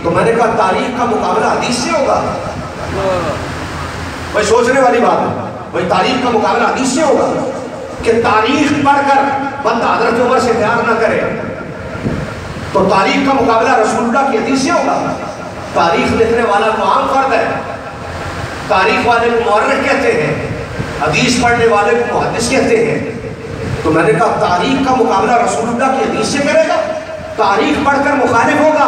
تو میں نے کہا تاریخ کا مقابلہ حدیث سے ہوگا؟ بھائی سوچنے والی بات ہے، بھائی تاریخ کا مقابلہ حدیث سے ہوگا کہ تاریخ پڑھ کر بندہ حضرت عمر سے پیار نہ کرے، تو تاریخ کا مقابلہ رسول اللہ کی حدیث سے ہوگا؟ تاریخ لکھنے والا تو عام فرد ہے، تاریخ والے کو مورخ کہتے ہیں، حدیث پڑھنے والے کو محدث کہتے ہیں۔ تو میں نے کہا تاریخ کا مقابلہ رسول اللہ کی حدیث سے کرے گا؟ تاریخ پڑھ کر مخالف ہوگا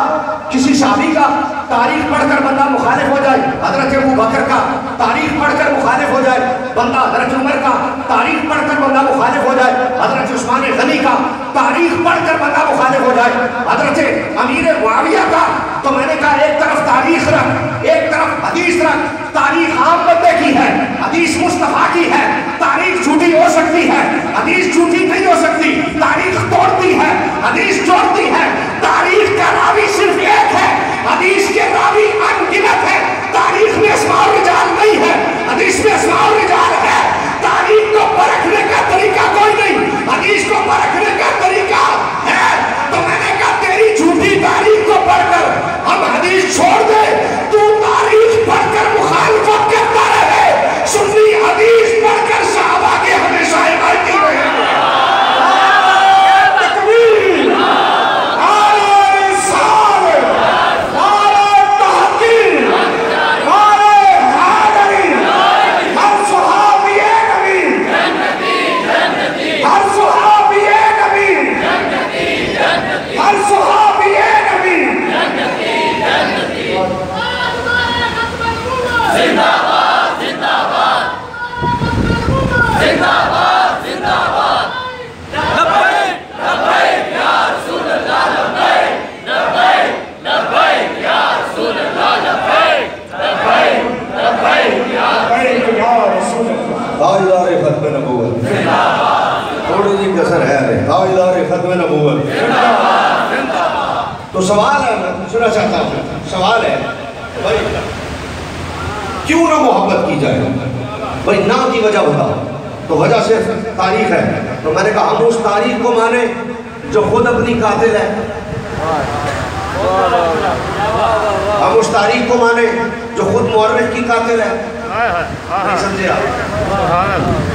کسی صحابی کا، تاریخ پڑھ کر بندہ مخالف ہو جائے حضرت ابو بکر کا، تاریخ پڑھ کر مخالف ہو جائے بندہ حضرت عمر کا، تاریخ پڑھ کر بندہ مخالف ہو جائے حضرت عثمان غنی کا، تاریخ پڑھ کر بندہ مخالف ہو جائے حضرت امیر معاویہ کا۔ تو میں نے کہا ایک طرف تاریخ رکھ، ایک طرف حدیث رکھ۔ تاریخ عام بندے کی ہے، حدیث مصطفیٰ کی ہے۔ تاریخ جھوٹی ہو سکتی ہے، حدیث جھوٹی نہیں ہو سکتی۔ تاریخ توڑتی ہے، حدیث جوڑتی ہے۔ تاریخ کا راوی صرف ایک ہے، حدیث کے راوی ان گنت ہے۔ تاریخ میں اسماء الرجال نہیں ہے، حدیث میں اسماء الرجال ہے۔ تاریخ کو پرکھنے کا طریقہ کوئی نہیں، حدیث کو پرکھنے کا طریقہ ہے۔ تو میں نے کہا تیری جھوٹی تاریخ کو پڑھ کر ہم حدیث چھوڑ دیں، تو تاریخ پڑھ کر مخالفت کرتا رہے، سنی حدیث پڑھ کر صحابہ کے ہمیشہ حمایتی رہے۔ تو سوال ہے، میں پوچھنا چاہتا ہوں، سوال ہے بھائی کیوں نہ محبت کی جائے؟ بھائی نہ کی وجہ بتاؤ، تو وجہ صرف تاریخ ہے۔ تو میں نے کہا ہم اس تاریخ کو مانیں جو خود اپنی قاتل ہے، ہم اس تاریخ کو مانیں جو خود مورخ کی قاتل ہے۔ نہیں سمجھے آپ؟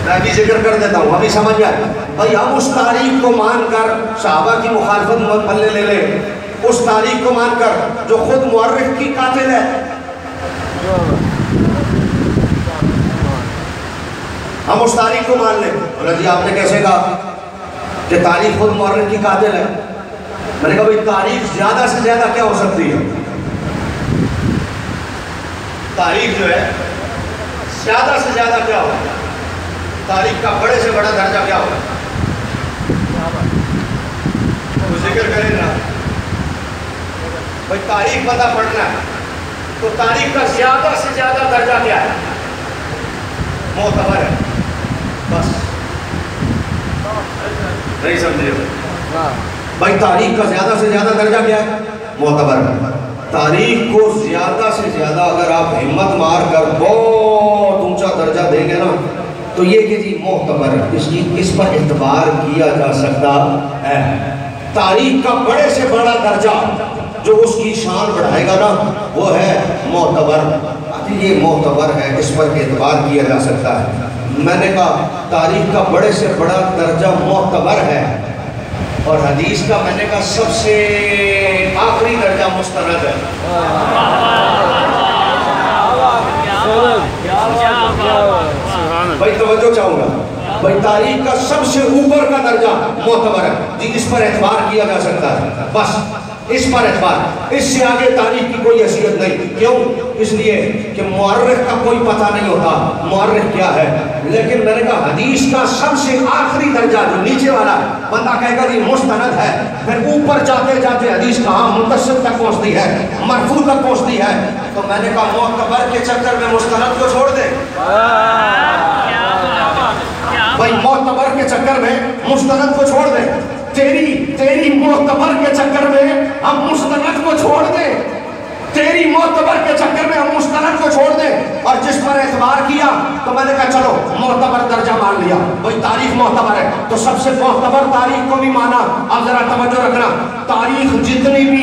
میں ابھی ذکر کر دیتا ہوں، ابھی سمجھ جائے۔ بھائی ہم اس تاریخ کو مان کر صحابہ کی مخالفت پلے لے لیں، اس تاریخ کو مان کر جو خود مورخ کی قاتل ہے، ہم اس تاریخ کو مان لیں۔ بولا جی آپ نے کیسے کہا کہ تاریخ خود مورخ کی قاتل ہے؟ میں نے کہا بھئی تاریخ زیادہ سے زیادہ کیا ہو سکتی ہے؟ تاریخ جو ہے زیادہ سے زیادہ کیا ہو؟ تاریخ کا بڑے سے بڑا درجہ کیا ہو؟ وہ ذکر کریں نا بھئی تاریخ پتہ پڑھنا ہے تو تاریخ کا زیادہ سے زیادہ درجہ کیا ہے؟ معتبر ہے، بس نہیں سمجھے بھائی تاریخ کا زیادہ سے زیادہ درجہ کیا ہے؟ معتبر ہے۔ تاریخ کو زیادہ سے زیادہ اگر آپ ہمت مار کر بہت اونچا درجہ دیں گے نا تو یہ کہ جی معتبر ہے، اس پر اعتبار کیا جا سکتا ہے۔ تاریخ کا بڑے سے بڑا درجہ جو اس کی شان بڑھائے گا نا وہ ہے معتبر، یہ معتبر ہے، اس پر اعتبار کیا جا سکتا ہے۔ میں نے کہا تاریخ کا بڑے سے بڑا درجہ معتبر ہے، اور حدیث کا میں نے کہا سب سے آخری درجہ مستند ہے۔ بھائی توجہ چاہوں گا، بھائی تاریخ کا سب سے اوپر کا درجہ معتبر ہے، جی اس پر اعتبار کیا جا سکتا ہے، بس اس پر اعتبار، اس سے آگے تاریخ کی کوئی حیثیت نہیں۔ کیوں؟ اس لیے کہ مورخ کا کوئی پتہ نہیں ہوتا مورخ کیا ہے، لیکن میں نے کہا حدیث کا سب سے آخری درجہ جو نیچے والا بندہ کہے گا یہ مستند ہے، پھر اوپر جاتے جاتے حدیث کہاں متصل تک پہنچتی ہے، مرفوع تک پہنچتی ہے۔ تو میں نے کہا معتبر کے چکر میں مستند کو چھوڑ دے، بھائی معتبر کے چکر میں مستند کو چھوڑ دے، تیری معتبر کے چکر میں ہم مستند کو چھوڑ دیں، تیری معتبر کے چکر میں ہم مستند کو چھوڑ دیں، اور جس پر اعتبار کیا تو میں نے کہا چلو معتبر درجہ مان لیا، بھئی تاریخ معتبر ہے تو سب سے معتبر تاریخ کو بھی مانا۔ اب ذرا توجہ رکھنا، تاریخ جتنی بھی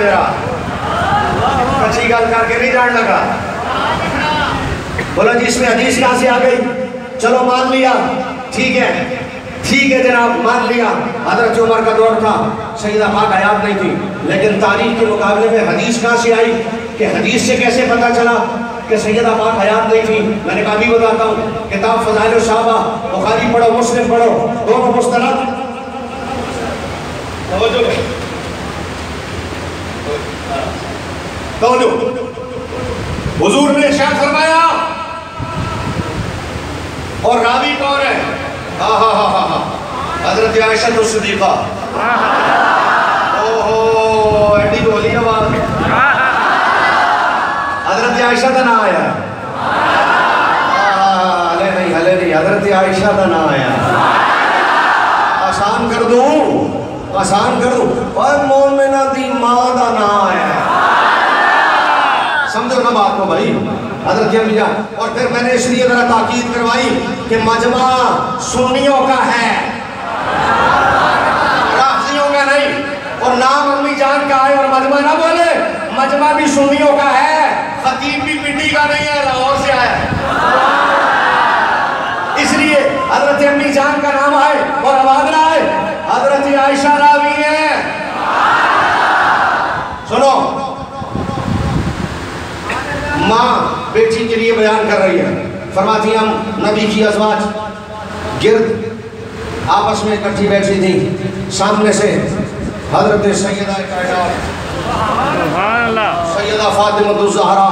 میرا کچھی گل کر کے نہیں جان لگا بولا جی اس میں حدیث کہاں سے آ گئی چلو مان لیا ٹھیک ہے جناب مان لیا حضرت عمر کا دور تھا سیدہ پاک حیات نہیں تھی لیکن تاریخ کے مقابلے میں حدیث کہاں سے آئی کہ حدیث سے کیسے پتہ چلا کہ سیدہ پاک حیات نہیں تھی میں نے کہا بھی بتاتا ہوں کتاب فضائل الصحابہ بخاری پڑھو مسلم پڑھو دونوں مستند حضور نے ارشاد فرمایا اور راوی کون ہے حضرت عائشہ صدیقہ اوہو ایڈی بولی آواز حضرت عائشہ کا نام آیا ہلے نہیں حضرت عائشہ کا نام آیا آسان کر دوں اور مومنہ دی ماں دا نام آیا سمجھو نا بات کو بھائی حضرت امی جان اور پھر میں نے اس لیے ذرا تاکید کروائی کہ مجمع سنیوں کا ہے رافضیوں کا نہیں اور نام امی جان کا ہے اور مجمع نہ بولے مجمع بھی سنیوں کا ہے خطیب بھی پنڈی کا نہیں ہے لاہور سے آیا ہے اس لیے حضرت امی جان کا نام آئے اور آواز نہ آئے حضرت عائشہ راوی ہیں سنو ماں بیٹی کے لیے بیان کر رہی ہے فرماتی ہم نبی کی ازواج گرد آپس میں اکٹھی بیٹھی تھی سامنے سے حضرت سیدہ کائنات سیدہ فاطمہ الزہرا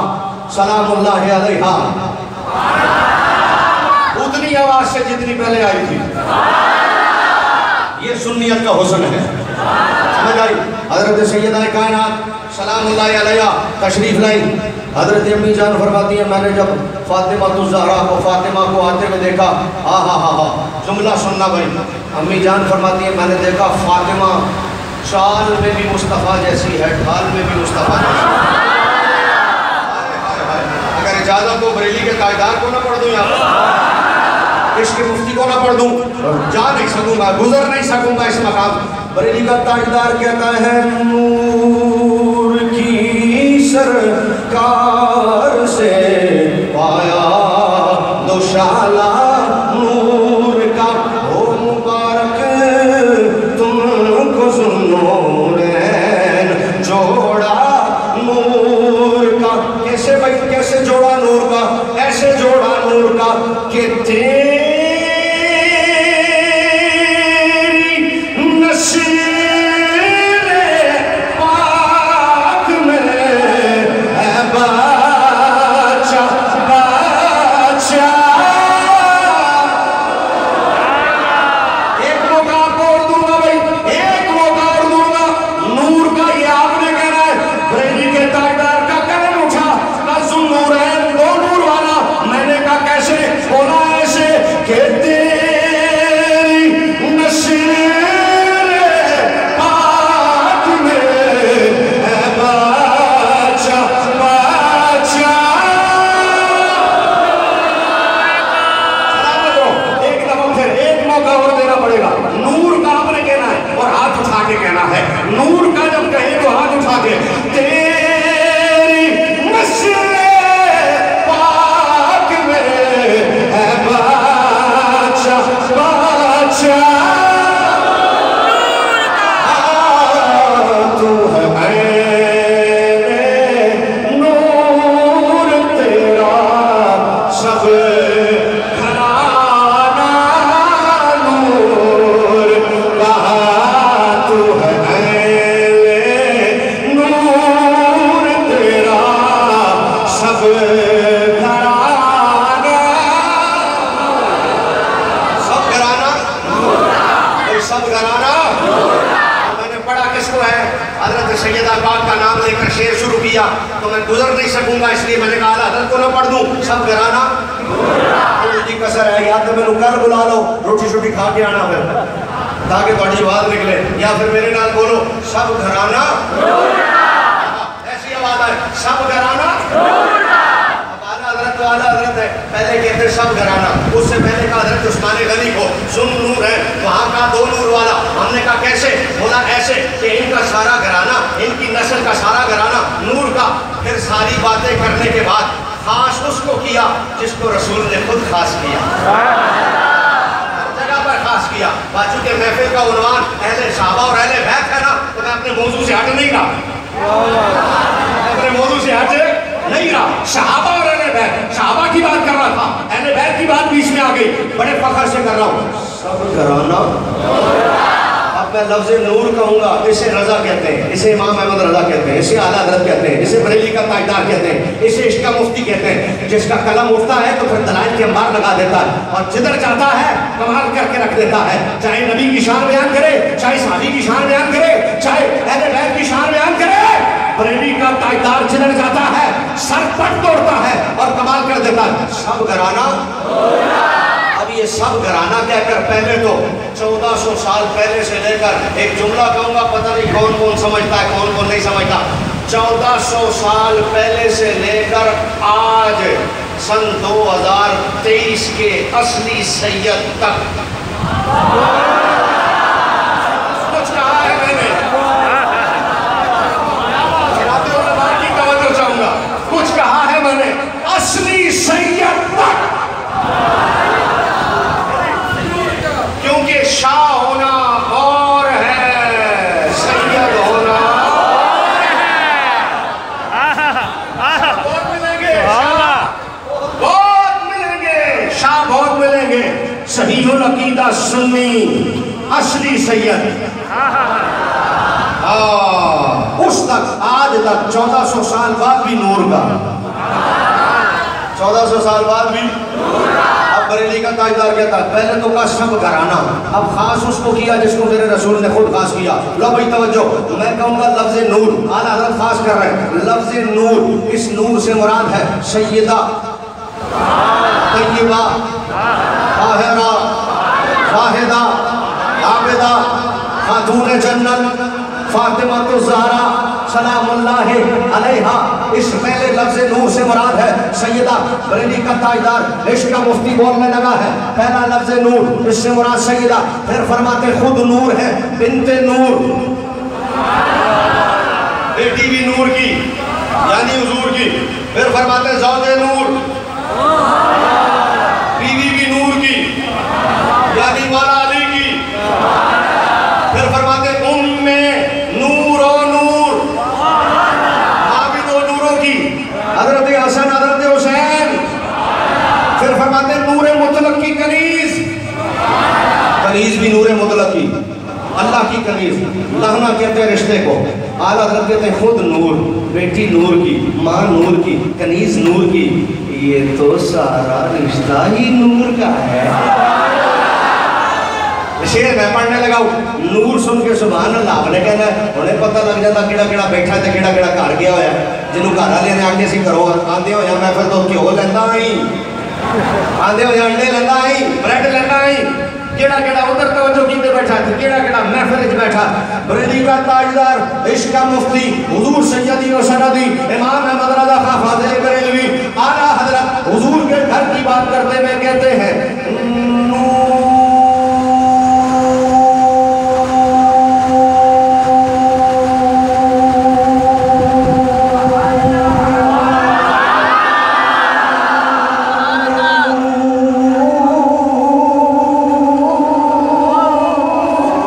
سلام اللہ علیہا اتنی آواز سے جتنی پہلے آئی تھی یہ سنیت کا حسن ہے سمجھ آئی حضرت سیدہ کائنات سلام اللہ علیہا تشریف لائی حضرت امی جان فرماتی ہیں میں نے جب فاطمہ الزہرا کو فاطمہ کو آتے میں دیکھا جملہ سننا بھائی امی جان فرماتی ہیں میں نے دیکھا فاطمہ چال میں بھی مصطفیٰ جیسی ہے ڈھال میں بھی مصطفیٰ جیسی اگر اجازت ہو بریلی کے قائدار کو نہ پڑھ دوں یہاں عشق مفتی کو نہ پڑھ دوں جا نہیں سکوں گا گزر نہیں سکوں گا اس مقام بریلی کا تاجدار کہتا ہے نور کی سرکار سے پایا دوشالہ نور کا او مبارک تم کو ذوالنورین جوڑا نور کا کیسے بھائی کیسے جوڑا نور کا ایسے جوڑا نور کا کہ تیری نشر تو میں گزر نہیں سکوں گا اس لیے میں نے کہا حضرت کو نہ پڑھ دوں سب گھرانا جی کسر ہے یا تو میں کر بلا لو روٹی شوٹی کھا کے آنا پھر تاکہ تھوڑی آواز نکلے یا پھر میرے نال بولو سب گھرانا ایسی آواز آئے سب گھرانا حضرت والا حضرت ہے پہلے کہتے سب گھرانا اس سے پہلے کہا حضرت عثمان غنی کو سن نور ہے وہاں کا دو نور والا ہم نے کہا کیسے بولا ایسے کہ ان کا سارا گھرانا ان کی نسل کا سارا گھرانہ نور کا. پھر ساری باتیں کرنے کے بعد خاص اس کو کیا جس کو رسول نے خود خاص کیا, جگہ پر خاص کیا. باچو کے محفل کا عنوان اہل صحابہ اور اہل بیت ہے نا, تو میں اپنے موضوع سے ہٹ نہیں رہا, اپنے موضوع سے ہٹ نہیں رہا. صحابہ اور اہل بیت, صحابہ کی بات کر رہا تھا, اہل بیت کی بات بیچ میں آ گئی. بڑے فخر سے کر رہا ہوں, سب گھرانہ. اب میں لفظ نور کہوں گا, اسے رضا کہتے ہیں, اسے امام احمد رضا کہتے ہیں, اسے اعلیٰ حضرت کہتے ہیں, اسے بریلی کا تاجدار کہتے ہیں, اسے عشق کا مفتی کہتے ہیں. جس کا قلم اٹھتا ہے تو پھر دلائل کے انبار لگا دیتا ہے, اور جدھر جاتا ہے کمال کر کے رکھ دیتا ہے. چاہے نبی کی شان بیان کرے, چاہے صحابی کی شان بیان کرے, چاہے اہل بیت کی شان بیان کرے, بریلی کا تاجدار جدھر جاتا ہے سر پٹ توڑتا ہے اور کمال کر دیتا ہے. سب گھرانہ. اب یہ سب گھرانہ کہہ کر پہلے تو 1400 سال پہلے سے لے کر ایک جملہ کہوں گا, پتہ نہیں کون کون سمجھتا ہے کون کون نہیں سمجھتا. 1400 سال پہلے سے لے کر آج سن 2023 کے اصلی سید تک کچھ کہا ہے میں نے, کی توجہ چاہوں گا, کچھ کہا ہے میں نے, اصلی سید تک. کیونکہ شاہ ہونا اور ہے, سید ہونا اور ہے. بہت ملیں گے شاہ, بہت ملیں گے شاہ, بہت ملیں گے. صحیح العقیدہ سنی اصلی سید. اس تک آج تک 1400 سال بعد بھی نور کا, 1400 سال بعد بھی. اب بریلی کا تاجدار کہتا ہے, پہلے تو کہا سب گھرانہ, اب خاص اس کو کیا جس کو میرے رسول نے خود خاص کیا. لو بھائی توجہ, میں کہوں گا لفظ نور, اعلیٰ حضرت خاص کر رہے ہیں. لفظ نور, اس نور سے مراد ہے سیدہ, طیبہ, طاہرہ, واحدہ, عابدہ, خاتون جنت, فاطمہ الزہرا سلام اللہ علیہا. اس پہلے لفظ نور سے مراد ہے سیدہ. بریلی کا تاجدار عشق کا مفتی بولنے لگا ہے, پہلا لفظ نور, اس سے مراد سیدہ. پھر فرماتے خود نور ہے, بنت نور, بیٹی بھی نور کی یعنی حضور کی. پھر فرماتے زوج نور, بیوی بھی نور کی یعنی مولا علی کی. پھر فرماتے ام نور و نور, ماں بھی دو نوروں کی, حضرت حسن حضرت حسین. پھر فرماتے نور مطلق کی کنیز, کنیز بھی نور مطلق کی, اللہ کی کنیز. لہنا کہتے ہیں رشتے کو, اعلیٰ حضرت کہتے ہیں خود نور, بیٹی نور کی, ماں نور کی, کنیز نور کی. یہ تو سارا رشتہ ہی نور کا ہے. شیر میں پڑھنے لگا, نور سن کے سبحان اللہ آپ نے کہنا ہے, انہیں پتہ لگ جاتا کیڑا کیڑا بیٹھا ہے کیڑا کیڑا گھر گیا ہوا ہے. جنہوں گھر والے نے آگے سی کرو آندے ہو یا میں پھر تو کیوں لینا آئی, آندے ہو یا انڈے لینا آئی, بریڈ لینا آئی, کیڑا کیڑا ادھر توجہ کیتے بیٹھا تھا, کیڑا کیڑا محفل وچ بیٹھا. بریلی کا تاجدار, عشق کا مفتی, حضور سیدی و سندی, امام احمد رضا خان فاضل بریلوی, اعلیٰ حضرت حضور کے گھر کی بات کرتے ہوئے کہتے ہیں